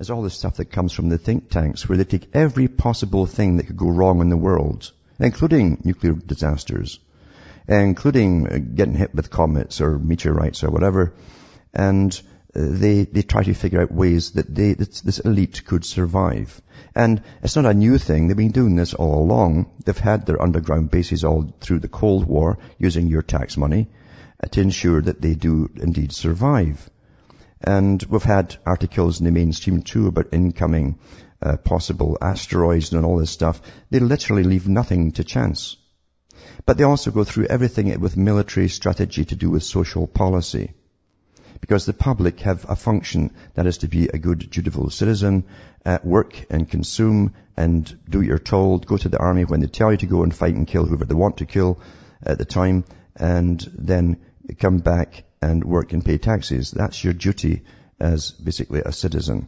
is all the stuff that comes from the think tanks, where they take every possible thing that could go wrong in the world, including nuclear disasters, including getting hit with comets or meteorites or whatever, and they try to figure out ways that this elite could survive. And it's not a new thing. They've been doing this all along. They've had their underground bases all through the Cold War, using your tax money to ensure that they do indeed survive. And we've had articles in the mainstream too about incoming possible asteroids and all this stuff. They literally leave nothing to chance. But they also go through everything with military strategy to do with social policy. Because the public have a function, that is to be a good, dutiful citizen, work and consume and do what you're told, go to the army when they tell you to go and fight and kill whoever they want to kill at the time, and then come back and work and pay taxes. That's your duty as basically a citizen.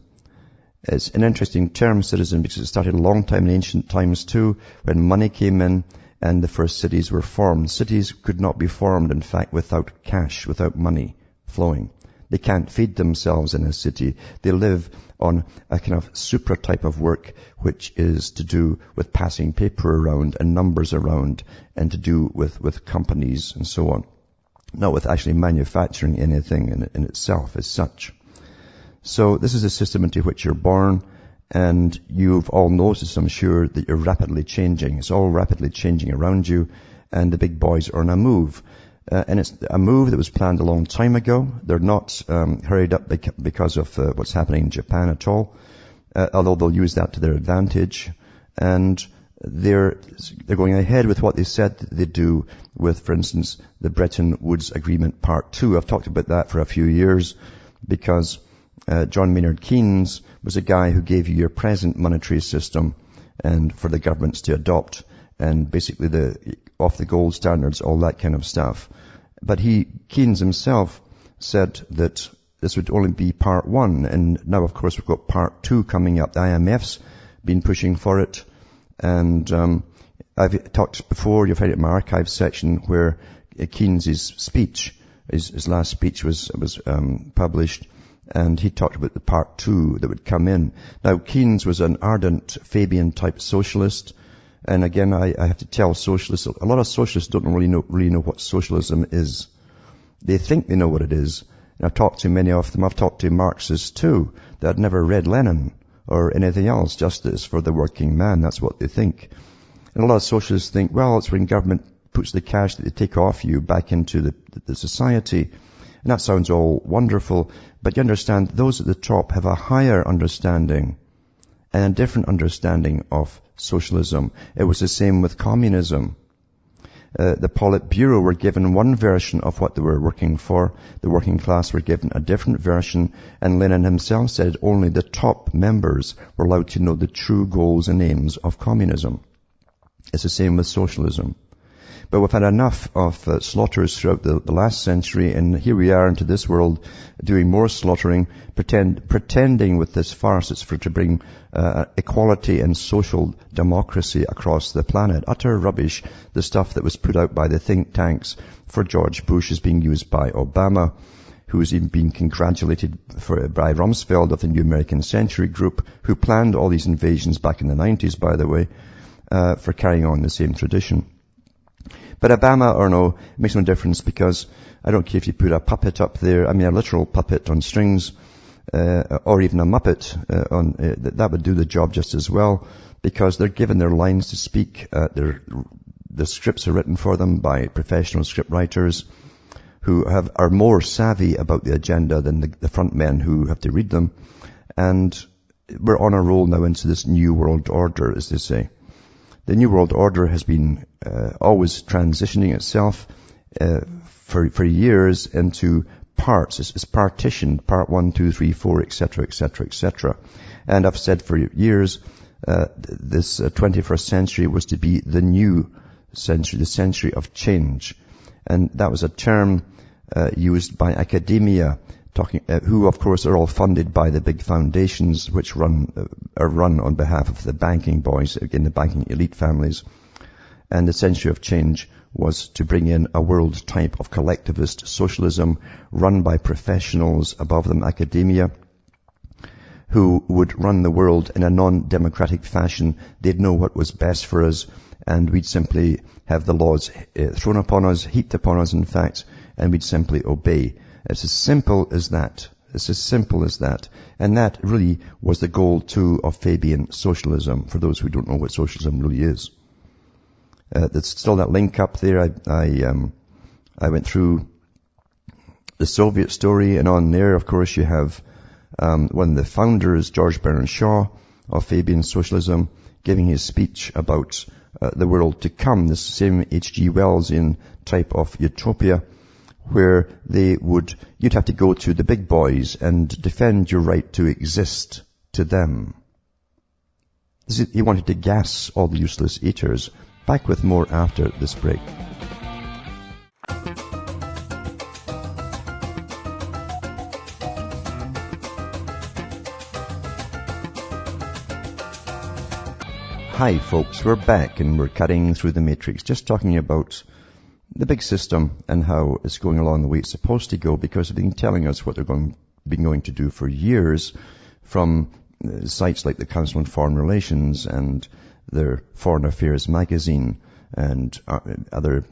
It's an interesting term, citizen, because it started a long time in ancient times too, when money came in and the first cities were formed. Cities could not be formed, in fact, without cash, without money flowing. They can't feed themselves in a city. They live on a kind of supra type of work, which is to do with passing paper around and numbers around, and to do with companies and so on. Not with actually manufacturing anything in itself as such. So this is a system into which you're born, and you've all noticed, I'm sure, that you're rapidly changing. It's all rapidly changing around you, and the big boys are on a move. And it's a move that was planned a long time ago. They're not hurried up because of what's happening in Japan at all, although they'll use that to their advantage. And they're going ahead with what they said that they'd do with, for instance, the Bretton Woods Agreement Part 2. I've talked about that for a few years because John Maynard Keynes was a guy who gave you your present monetary system and for the governments to adopt, and basically off the gold standards, all that kind of stuff. But Keynes himself said that this would only be part 1, and now of course we've got part 2 coming up. The IMF's been pushing for it, and I've talked before, you've heard it in my archive section, where Keynes' speech, his last speech was published, and he talked about the part 2 that would come in. Now, Keynes was an ardent Fabian-type socialist, and again, I have to tell socialists, a lot of socialists don't really know what socialism is. They think they know what it is. And I've talked to many of them. I've talked to Marxists too, that had never read Lenin or anything else. Justice for the working man, that's what they think. And a lot of socialists think, well, it's when government puts the cash that they take off you back into the society. And that sounds all wonderful. But you understand, those at the top have a higher understanding and a different understanding of socialism. It was the same with communism. The Politburo were given one version of what they were working for. The working class were given a different version. And Lenin himself said only the top members were allowed to know the true goals and aims of communism. It's the same with socialism. But we've had enough of slaughters throughout the last century, and here we are into this world doing more slaughtering, pretending with this farce it's to bring equality and social democracy across the planet. Utter rubbish. The stuff that was put out by the think tanks for George Bush is being used by Obama, who has even been congratulated by Rumsfeld of the New American Century Group, who planned all these invasions back in the 90s, by the way, for carrying on the same tradition. But Obama or no, it makes no difference, because I don't care if you put a puppet up there, a literal puppet on strings, or even a Muppet, that would do the job just as well, because they're given their lines to speak. The scripts are written for them by professional script writers who are more savvy about the agenda than the front men who have to read them. And we're on a roll now into this new world order, as they say. The New World Order has been always transitioning itself for years into parts. It's partitioned, part 1, 2, 3, 4, etc., etc., etc. And I've said for years, this 21st century was to be the new century, the century of change. And that was a term used by academia, who of course are all funded by the big foundations which are run on behalf of the banking boys, again the banking elite families. And the century of change was to bring in a world type of collectivist socialism run by professionals, above them academia, who would run the world in a non-democratic fashion. They'd know what was best for us, and we'd simply have the laws thrown upon us, heaped upon us, in fact, and we'd simply obey. It's as simple as that. It's as simple as that. And that really was the goal, too, of Fabian socialism, for those who don't know what socialism really is. There's still that link up there. I went through the Soviet story, and on there, of course, you have one of the founders, George Bernard Shaw, of Fabian socialism, giving his speech about the world to come, this same H.G. Wellsian type of utopia, where you'd have to go to the big boys and defend your right to exist to them. He wanted to gas all the useless eaters. Back with more after this break. Hi folks, we're back and we're cutting through the matrix, just talking about the big system and how it's going along the way it's supposed to go, because they've been telling us what they're been going to do for years, from sites like the Council on Foreign Relations and their Foreign Affairs magazine and other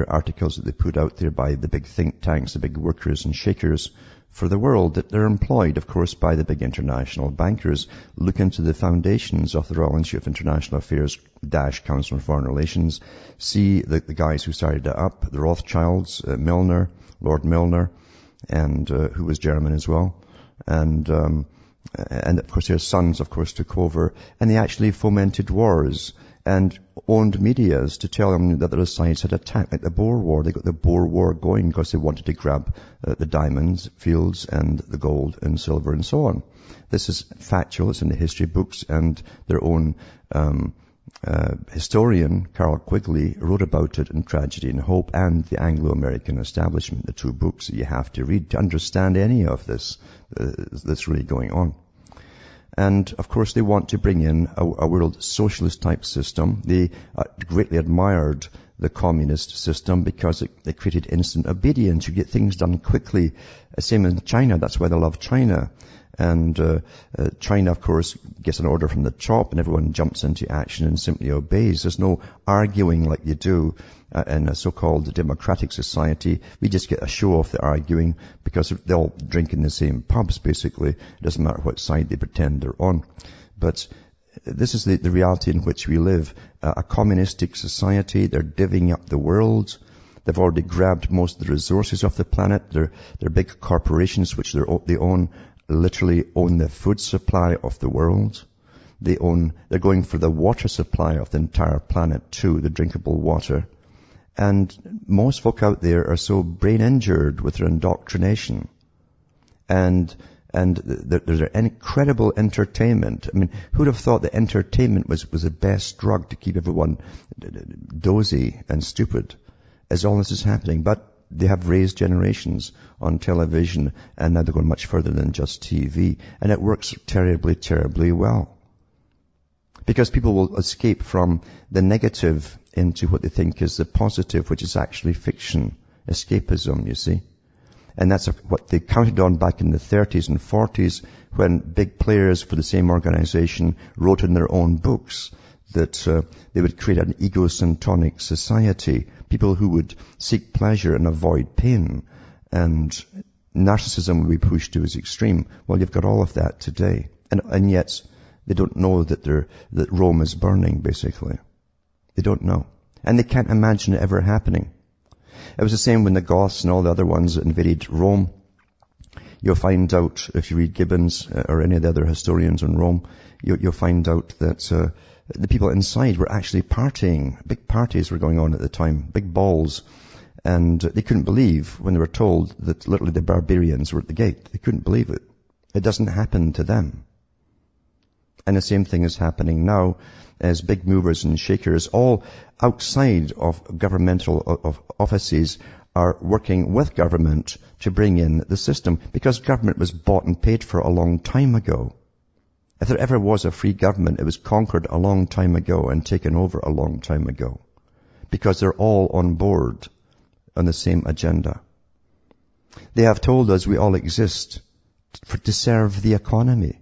articles that they put out there by the big think tanks, the big workers and shakers for the world, that they're employed, of course, by the big international bankers. Look into the foundations of the Royal Institute of International Affairs - Council on Foreign Relations. See the guys who started it up, the Rothschilds, Milner, Lord Milner, and who was German as well. And of course their sons, of course, took over, and they actually fomented wars and owned medias to tell them that the other sides had attacked, like the Boer War. They got the Boer War going because they wanted to grab the diamonds, fields, and the gold and silver and so on. This is factual. It's in the history books, and their own historian, Carl Quigley, wrote about it in Tragedy and Hope and the Anglo-American Establishment, the two books that you have to read to understand any of this that's really going on. And, of course, they want to bring in a world socialist type system. They greatly admired the communist system because it created instant obedience. You get things done quickly. Same in China. That's why they love China. And China, of course, gets an order from the top and everyone jumps into action and simply obeys. There's no arguing like you do in a so-called democratic society. We just get a show off the arguing because they all drink in the same pubs, basically. It doesn't matter what side they pretend they're on. But this is the reality in which we live. A communistic society. They're divvying up the world. They've already grabbed most of the resources of the planet. They're big corporations which they own. Literally own the food supply of the world. They're going for the water supply of the entire planet too, the drinkable water. And most folk out there are so brain injured with their indoctrination. And there's an incredible entertainment. I mean, who'd have thought that entertainment was the best drug to keep everyone dozy and stupid as all this is happening? But they have raised generations on television, and now they're going much further than just TV. And it works terribly, terribly well. Because people will escape from the negative into what they think is the positive, which is actually fiction. Escapism, you see. And that's what they counted on back in the 30s and 40s when big players for the same organization wrote in their own books that they would create an egocentric society, people who would seek pleasure and avoid pain, and narcissism would be pushed to its extreme. Well, you've got all of that today, and yet they don't know that Rome is burning. Basically, they don't know, and they can't imagine it ever happening. It was the same when the Goths and all the other ones invaded Rome. You'll find out, if you read Gibbons or any of the other historians on Rome, you'll find out that the people inside were actually partying. Big parties were going on at the time, big balls. And they couldn't believe when they were told that literally the barbarians were at the gate. They couldn't believe it. It doesn't happen to them. And the same thing is happening now as big movers and shakers, all outside of governmental offices, are working with government to bring in the system, because government was bought and paid for a long time ago. If there ever was a free government, it was conquered a long time ago and taken over a long time ago, because they're all on board on the same agenda. They have told us we all exist to serve the economy.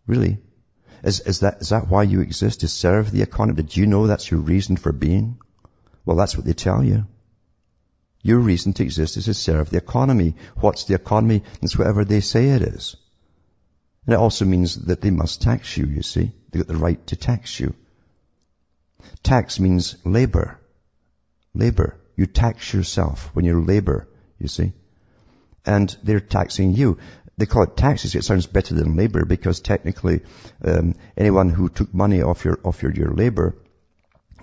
Really? Is that why you exist? To serve the economy? Did you know that's your reason for being? Well, that's what they tell you. Your reason to exist is to serve the economy. What's the economy? It's whatever they say it is. And it also means that they must tax you, you see. They got the right to tax you. Tax means labor. Labor. You tax yourself when you labor, you see. And they're taxing you. They call it taxes. It sounds better than labor because technically anyone who took money off your labor,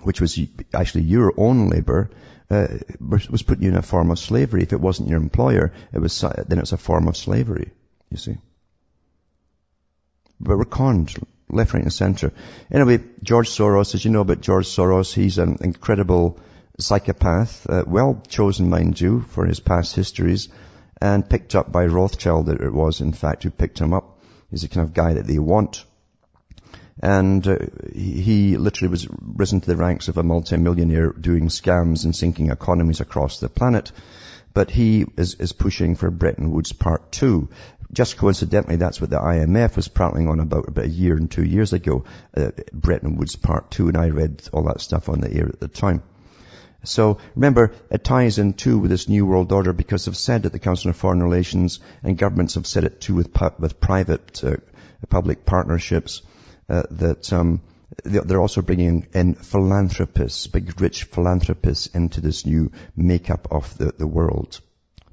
which was actually your own labor, was putting you in a form of slavery. If it wasn't your employer, then it's a form of slavery, you see. But we're conned left, right, and center. Anyway, George Soros, as you know about George Soros, he's an incredible psychopath, well chosen, mind you, for his past histories, and picked up by Rothschild, it was, in fact, who picked him up. He's the kind of guy that they want. And he literally was risen to the ranks of a multimillionaire doing scams and sinking economies across the planet. But he is pushing for Bretton Woods Part 2. Just coincidentally, that's what the IMF was prattling on about a year and 2 years ago, Bretton Woods Part 2, and I read all that stuff on the air at the time. So remember, it ties in too with this New World Order because they've said at the Council of Foreign Relations, and governments have said it too with private public partnerships, that they're also bringing in philanthropists, big rich philanthropists into this new makeup of the world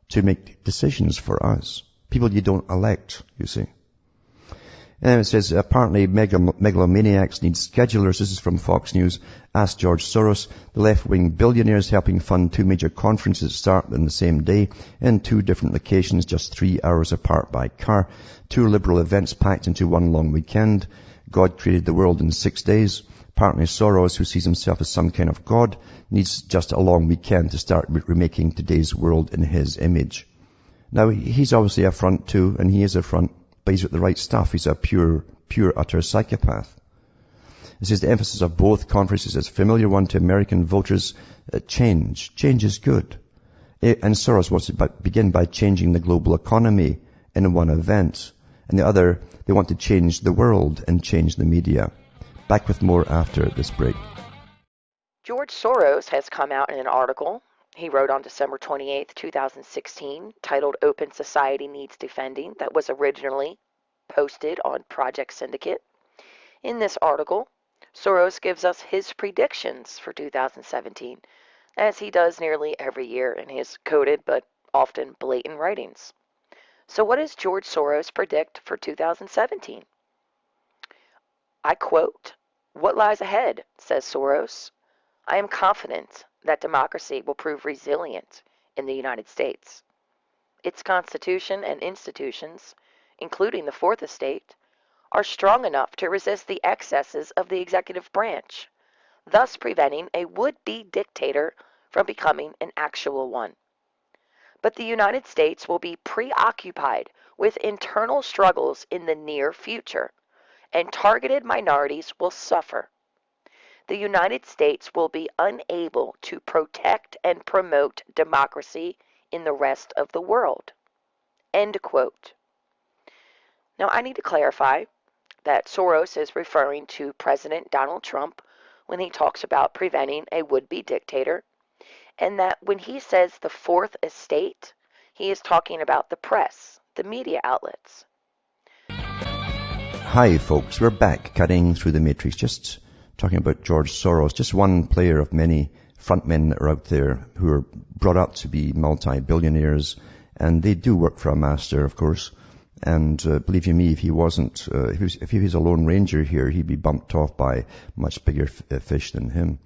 to make decisions for us. People you don't elect, you see. And it says, apparently megalomaniacs need schedulers. This is from Fox News. Ask George Soros. The left-wing billionaires helping fund 2 major conferences start on the same day in 2 different locations, just 3 hours apart by car. 2 liberal events packed into 1 long weekend. God created the world in 6 days. Apparently Soros, who sees himself as some kind of God, needs just a long weekend to start remaking today's world in his image. Now, he's obviously a front too, and he is a front. But he's got the right stuff. He's a pure, utter psychopath. It says the emphasis of both conferences is a familiar one to American voters. Change. Change is good. And Soros wants to begin by changing the global economy in one event. And the other, they want to change the world and change the media. Back with more after this break. George Soros has come out in an article he wrote on December 28, 2016, titled Open Society Needs Defending, that was originally posted on Project Syndicate. In this article, Soros gives us his predictions for 2017, as he does nearly every year in his coded but often blatant writings. So what does George Soros predict for 2017? I quote, "What lies ahead," says Soros. "I am confident that democracy will prove resilient in the United States. Its constitution and institutions, including the Fourth Estate, are strong enough to resist the excesses of the executive branch, thus preventing a would-be dictator from becoming an actual one. But the United States will be preoccupied with internal struggles in the near future, and targeted minorities will suffer. The United States will be unable to protect and promote democracy in the rest of the world." End quote. Now, I need to clarify that Soros is referring to President Donald Trump when he talks about preventing a would-be dictator, and that when he says the Fourth Estate, he is talking about the press, the media outlets. Hi, folks. We're back cutting through the matrix, just talking about George Soros, just one player of many frontmen that are out there who are brought up to be multi-billionaires, and they do work for a master, of course. And believe you me, if he wasn't, if he was a lone ranger here, he'd be bumped off by much bigger fish than him.